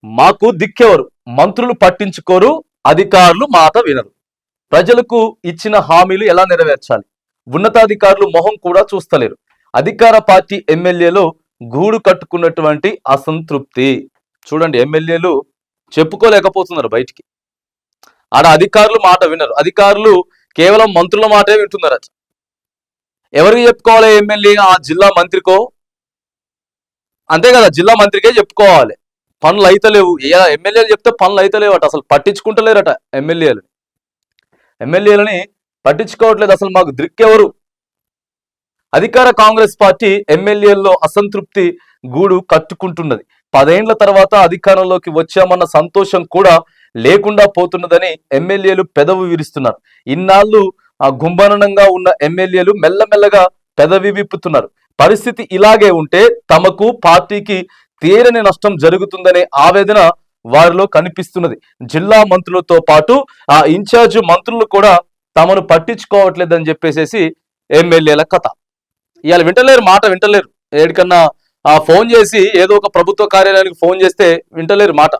మాకు దిక్కెవరు, మంత్రులు పట్టించుకోరు, అధికారులు మాట వినరు. ప్రజలకు ఇచ్చిన హామీలు ఎలా నెరవేర్చాలి? ఉన్నతాధికారులు మొహం కూడా చూస్తలేరు. అధికార పార్టీ ఎమ్మెల్యేలు గూడు కట్టుకున్నటువంటి అసంతృప్తి. చూడండి, ఎమ్మెల్యేలు చెప్పుకోలేకపోతున్నారు బయటికి. ఆడ అధికారులు మాట వినరు. అధికారులు కేవలం మంత్రుల మాటే వింటున్నారు. ఎవరికి చెప్పుకోవాలి? ఎమ్మెల్యే ఆ జిల్లా మంత్రికో, అంతే కదా, జిల్లా మంత్రికే చెప్పుకోవాలి. పనులు అయితలేవు. ఎమ్మెల్యేలు చెప్తే పనులు అయితలేవట, అసలు పట్టించుకుంటలేరట. ఎమ్మెల్యేలని పట్టించుకోవట్లేదు. అసలు మాకు దిక్కెవరు? అధికార కాంగ్రెస్ పార్టీ ఎమ్మెల్యేల్లో అసంతృప్తి గూడు కట్టుకుంటున్నది. 10 ఏళ్ల తర్వాత అధికారంలోకి వచ్చామన్న సంతోషం కూడా లేకుండా పోతున్నదని ఎమ్మెల్యేలు పెదవి విరుస్తున్నారు. ఇన్నాళ్ళు గుంభనంగా ఉన్న ఎమ్మెల్యేలు మెల్లమెల్లగా పెదవి విప్పుతున్నారు. పరిస్థితి ఇలాగే ఉంటే తమకు, పార్టీకి తీరని నష్టం జరుగుతుందనే ఆవేదన వారిలో కనిపిస్తున్నది. జిల్లా మంత్రులతో పాటు ఆ ఇన్ఛార్జ్ మంత్రులు కూడా తమను పట్టించుకోవట్లేదని చెప్పేసి ఎమ్మెల్యేల కథ. ఇవాళ వింటలేరు, మాట వింటలేరు. ఏడికన్నా ఫోన్ చేసి ఏదో ఒక ప్రభుత్వ కార్యాలయానికి ఫోన్ చేస్తే వింటలేరు మాట.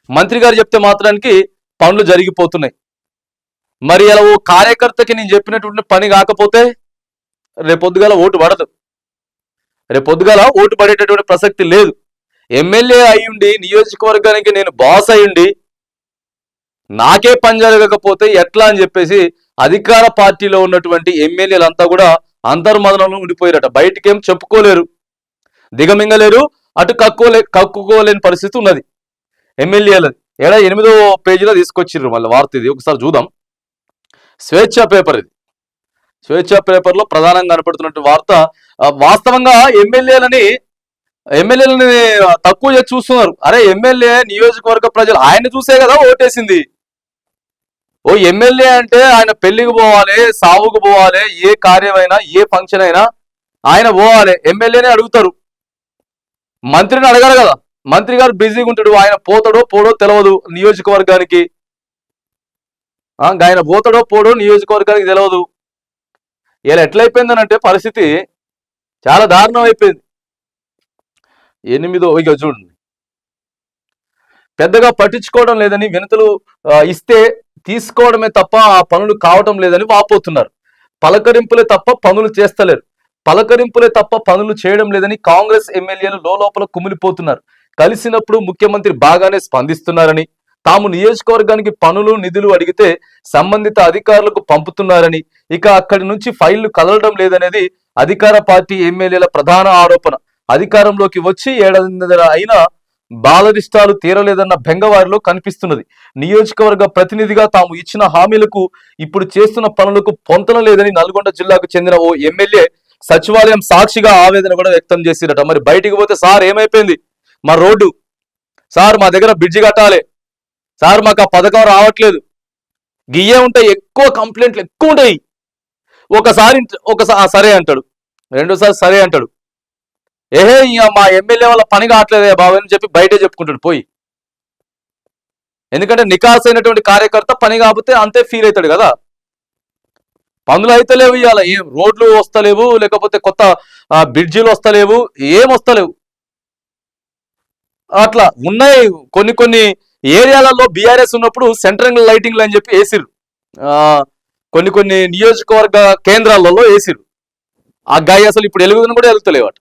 మంత్రి గారు చెప్తే మాత్రానికి పనులు జరిగిపోతున్నాయి. మరి ఇలా ఓ కార్యకర్తకి నేను చెప్పినటువంటి పని కాకపోతే రేపొద్దుగాల ఓటు పడదు. రేపొద్దుగాల ఓటు పడేటటువంటి ప్రసక్తి లేదు. ఎమ్మెల్యే అయ్యుండి, నియోజకవర్గానికి నేను బాస్ అయ్యుండి నాకే పని జరగకపోతే ఎట్లా అని చెప్పేసి అధికార పార్టీలో ఉన్నటువంటి ఎమ్మెల్యేలంతా కూడా అంతర్మదనంలో ఉండిపోయారట. బయటికేం చెప్పుకోలేరు, దిగమింగలేరు, అటు కక్కుకోలేని పరిస్థితి ఉన్నది ఎమ్మెల్యేలది. 8వ పేజీలో తీసుకొచ్చిర్రు మళ్ళీ వార్త. ఇది ఒకసారి చూద్దాం. స్వేచ్ఛ పేపర్, ఇది స్వేచ్ఛ పేపర్లో ప్రధానంగా కనపడుతున్నటువంటి వార్త. వాస్తవంగా ఎమ్మెల్యేలని తక్కువ చేసి చూస్తున్నారు. అరే, ఎమ్మెల్యే నియోజకవర్గ ప్రజలు ఆయన్ని చూసే కదా ఓటేసింది. ఓ ఎమ్మెల్యే అంటే ఆయన పెళ్లికి పోవాలి, సావుకు పోవాలి, ఏ కార్యమైనా ఏ ఫంక్షన్ అయినా ఆయన పోవాలి. ఎమ్మెల్యేనే అడుగుతారు, మంత్రిని అడగారు కదా. మంత్రి గారు బిజీగా ఉంటాడు, ఆయన పోతాడో పోడో తెలియదు నియోజకవర్గానికి. ఆయన పోతాడో పోడో నియోజకవర్గానికి తెలియదు. ఇలా ఎట్లయిపోయిందనంటే పరిస్థితి చాలా దారుణం అయిపోయింది. 8వ ఇక చూడండి, పెద్దగా పట్టించుకోవడం లేదని, వినతులు ఇస్తే తీసుకోవడమే తప్ప ఆ పనులు కావటం లేదని వాపోతున్నారు. పలకరింపులే తప్ప పనులు చేస్తలేరు. పలకరింపులే తప్ప పనులు చేయడం లేదని కాంగ్రెస్ ఎమ్మెల్యేలు లోపల కుమిలిపోతున్నారు. కలిసినప్పుడు ముఖ్యమంత్రి బాగానే స్పందిస్తున్నారని, తాము నియోజకవర్గానికి పనులు నిధులు అడిగితే సంబంధిత అధికారులకు పంపుతున్నారని, ఇక అక్కడి నుంచి ఫైళ్లు కదలడం లేదనేది అధికార పార్టీ ఎమ్మెల్యేల ప్రధాన ఆరోపణ. అధికారంలోకి వచ్చి 7 అయినా బాలరిష్టాలు తీరలేదన్న బెంగవారిలో కనిపిస్తున్నది. నియోజకవర్గ ప్రతినిధిగా తాము ఇచ్చిన హామీలకు, ఇప్పుడు చేస్తున్న పనులకు పొంతన లేదని నల్గొండ జిల్లాకు చెందిన ఓ ఎమ్మెల్యే సచివాలయం సాక్షిగా ఆవేదన కూడా వ్యక్తం చేసిరట. మరి బయటికి పోతే, సార్ ఏమైపోయింది మా రోడ్డు, సార్ మా దగ్గర బ్రిడ్జి కట్టాలి, సార్ మాకు ఆ పథకం రావట్లేదు, గియ్యే ఉంటాయి. ఎక్కువ కంప్లైంట్లు ఎక్కువ ఉంటాయి. ఒకసారి సరే అంటాడు, రెండోసారి సరే అంటాడు. మా ఎమ్మెల్యే వాళ్ళ పని కావట్లేదే బాబు అని చెప్పి బయటే చెప్పుకుంటాడు పోయి. ఎందుకంటే నికాస్ అయినటువంటి కార్యకర్త పని కాకపోతే అంతే ఫీల్ అవుతాడు కదా. పనులు అయితే లేవు, ఇవాళ ఏం రోడ్లు వస్తలేవు, లేకపోతే కొత్త బ్రిడ్జిలు వస్తలేవు, ఏం వస్తలేవు. అట్లా ఉన్నాయి. కొన్ని ఏరియాలలో బీఆర్ఎస్ ఉన్నప్పుడు సెంట్రల్ లైటింగ్లు అని చెప్పి వేసిరు. కొన్ని నియోజకవర్గ కేంద్రాలలో వేసిరు. ఆ గాయ అసలు ఇప్పుడు వెలుగుదని కూడా వెళ్తలేవట.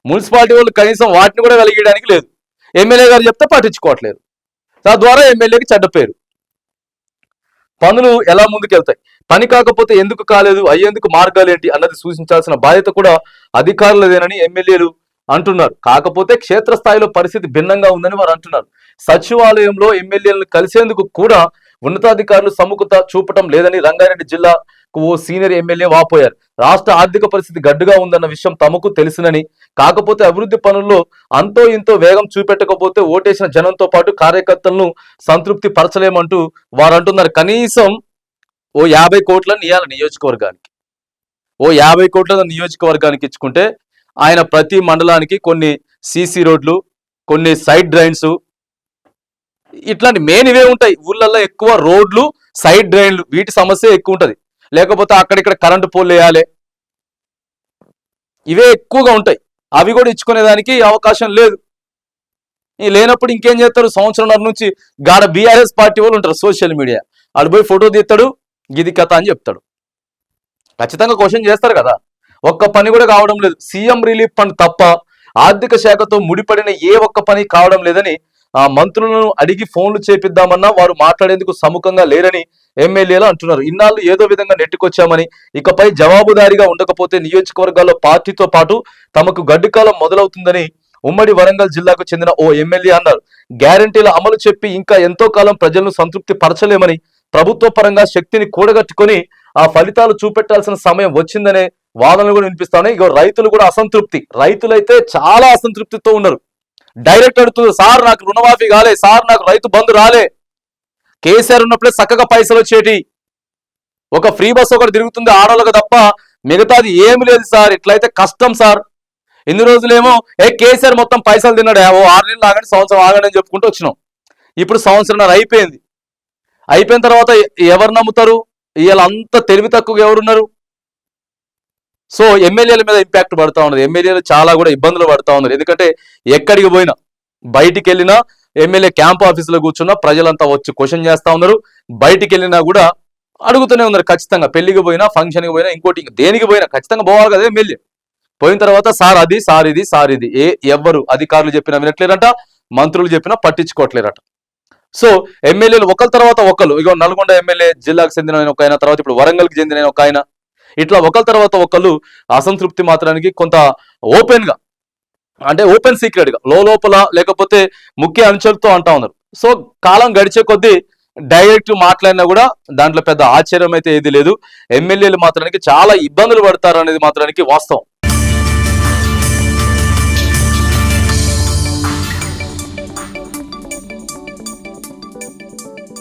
మున్సిపాలిటీ వాళ్ళు కనీసం వాటిని కూడా వెలిగించడానికి లేదు. ఎమ్మెల్యే గారు చెప్తే పట్టించుకోవట్లేదు. తద్వారా ఎమ్మెల్యేకి చెడ్డ పేరు. పనులు ఎలా ముందుకెళ్తాయి? పని కాకపోతే ఎందుకు కాలేదు, అయ్యేందుకు మార్గాలు ఏంటి అన్నది సూచించాల్సిన బాధ్యత కూడా అధికారులదేనని ఎమ్మెల్యేలు అంటున్నారు. కాకపోతే క్షేత్రస్థాయిలో పరిస్థితి భిన్నంగా ఉందని వారు అంటున్నారు. సచివాలయంలో ఎమ్మెల్యేలను కలిసేందుకు కూడా ఉన్నతాధికారులు సముఖత చూపటం లేదని రంగారెడ్డి జిల్లాకు ఓ సీనియర్ ఎమ్మెల్యే వాపోయారు. రాష్ట్ర ఆర్థిక పరిస్థితి గడ్డుగా ఉందన్న విషయం తమకు తెలుసునని, కాకపోతే అభివృద్ధి పనుల్లో అంతో ఇంతో వేగం చూపెట్టకపోతే ఓటేసిన జనంతో పాటు కార్యకర్తలను సంతృప్తి పరచలేమంటూ వారు అంటున్నారు. కనీసం ఓ 50 కోట్లను ఇవ్వాలి నియోజకవర్గానికి. ఓ 50 కోట్ల నియోజకవర్గానికి ఇచ్చుకుంటే ఆయన ప్రతి మండలానికి కొన్ని సీసీ రోడ్లు, కొన్ని సైడ్ డ్రైన్స్, ఇట్లాంటి మెయిన్ ఇవే ఉంటాయి. ఊళ్ళల్లో ఎక్కువ రోడ్లు, సైడ్ డ్రైన్లు, వీటి సమస్య ఎక్కువ ఉంటుంది. లేకపోతే అక్కడిక్కడ కరెంటు పోల్ వేయాలి, ఇవే ఎక్కువగా ఉంటాయి. అవి కూడా ఇచ్చుకునేదానికి అవకాశం లేదు. లేనప్పుడు ఇంకేం చేస్తారు? సంవత్సరంన్నర నుంచి గాడ బీఆర్ఎస్ పార్టీ వాళ్ళు ఉంటారు సోషల్ మీడియా, ఆడు పోయి ఫోటో తీస్తాడు, గిది కథ అని చెప్తాడు. ఖచ్చితంగా క్వశ్చన్ చేస్తారు కదా. ఒక్క పని కూడా కావడం లేదు. సీఎం రిలీఫ్ ఫండ్ తప్ప ఆర్థిక శాఖతో ముడిపడిన ఏ ఒక్క పని కావడం లేదని ఆ మంత్రులను అడిగి ఫోన్లు చేపిద్దామన్నా వారు మాట్లాడేందుకు సముఖంగా లేరని ఎమ్మెల్యేలు అంటున్నారు. ఇన్నాళ్ళు ఏదో విధంగా నెట్టుకొచ్చామని, ఇకపై జవాబుదారీగా ఉండకపోతే నియోజకవర్గాల్లో పార్టీతో పాటు తమకు గడ్డికాలం మొదలవుతుందని ఉమ్మడి వరంగల్ జిల్లాకు చెందిన ఓ ఎమ్మెల్యే అన్నారు. గ్యారంటీల అమలు చెప్పి ఇంకా ఎంతో కాలం ప్రజలను సంతృప్తి పరచలేమని, ప్రభుత్వ పరంగా శక్తిని కూడగట్టుకొని ఆ ఫలితాలు చూపెట్టాల్సిన సమయం వచ్చిందనే వాదనలు కూడా వినిపిస్తాయి. ఇక రైతులు కూడా అసంతృప్తి, రైతులైతే చాలా అసంతృప్తితో ఉన్నారు. డైరెక్ట్ అడుగుతుంది, సార్ నాకు రుణమాఫీ కాలే, సార్ నాకు రైతు బంధు రాలే, కేసీఆర్ ఉన్నప్పుడే చక్కగా పైసలు వచ్చేటి, ఒక ఫ్రీ బస్ ఒకటి తిరుగుతుంది ఆడోళ్ళకు తప్ప మిగతాది ఏమి లేదు సార్, ఇట్లయితే కష్టం సార్. ఎన్ని రోజులేమో కేసీఆర్ మొత్తం పైసలు తిన్నాడు, ఓ 6 నెలలు ఆగండి, సంవత్సరం ఆగండి అని చెప్పుకుంటూ వచ్చినాం. ఇప్పుడు సంవత్సరంన్నర అయిపోయింది. అయిపోయిన తర్వాత ఎవరు నమ్ముతారు? వీళ్ళంతా తెలివి తక్కువగా ఎవరున్నారు? సో ఎమ్మెల్యేల మీద ఇంపాక్ట్ పడుతూ ఉన్నది. ఎమ్మెల్యేలు చాలా కూడా ఇబ్బందులు పడుతూ ఉన్నారు. ఎందుకంటే ఎక్కడికి పోయినా, బయటికి వెళ్ళినా, ఎమ్మెల్యే క్యాంప్ ఆఫీసులో కూర్చున్నా ప్రజలంతా వచ్చి క్వశ్చన్ చేస్తా ఉన్నారు. బయటికి వెళ్ళినా కూడా అడుగుతూనే ఉన్నారు. ఖచ్చితంగా పెళ్లికి పోయినా, ఫంక్షన్కి పోయినా, ఇంకోటి దేనికి పోయినా ఖచ్చితంగా పోవాలి కదా ఎమ్మెల్యే. పోయిన తర్వాత సార్ అది, సార్ ఇది, సార్ ఇది, ఎవ్వరు అధికారులు చెప్పినా వినట్లేరట, మంత్రులు చెప్పినా పట్టించుకోవట్లేరట. సో ఎమ్మెల్యేలు ఒకరి తర్వాత ఒకరు, ఇగో నల్గొండ ఎమ్మెల్యే జిల్లాకు చెందిన ఒక ఆయన, తర్వాత ఇప్పుడు వరంగల్కి చెందిన ఒక ఆయన, ఇట్లా ఒకరి తర్వాత ఒకళ్ళు అసంతృప్తి మాత్రానికి కొంత ఓపెన్ గా, అంటే ఓపెన్ సీక్రెట్ గా, లోపల లేకపోతే ముఖ్య అంశాలతో అంటా ఉన్నారు. సో కాలం గడిచే కొద్దీ డైరెక్ట్ మాట్లాడినా కూడా దాంట్లో పెద్ద ఆశ్చర్యం అయితే ఏది లేదు. ఎమ్మెల్యేలు మాత్రానికి చాలా ఇబ్బందులు పడతారు అనేది మాత్రానికి వాస్తవం.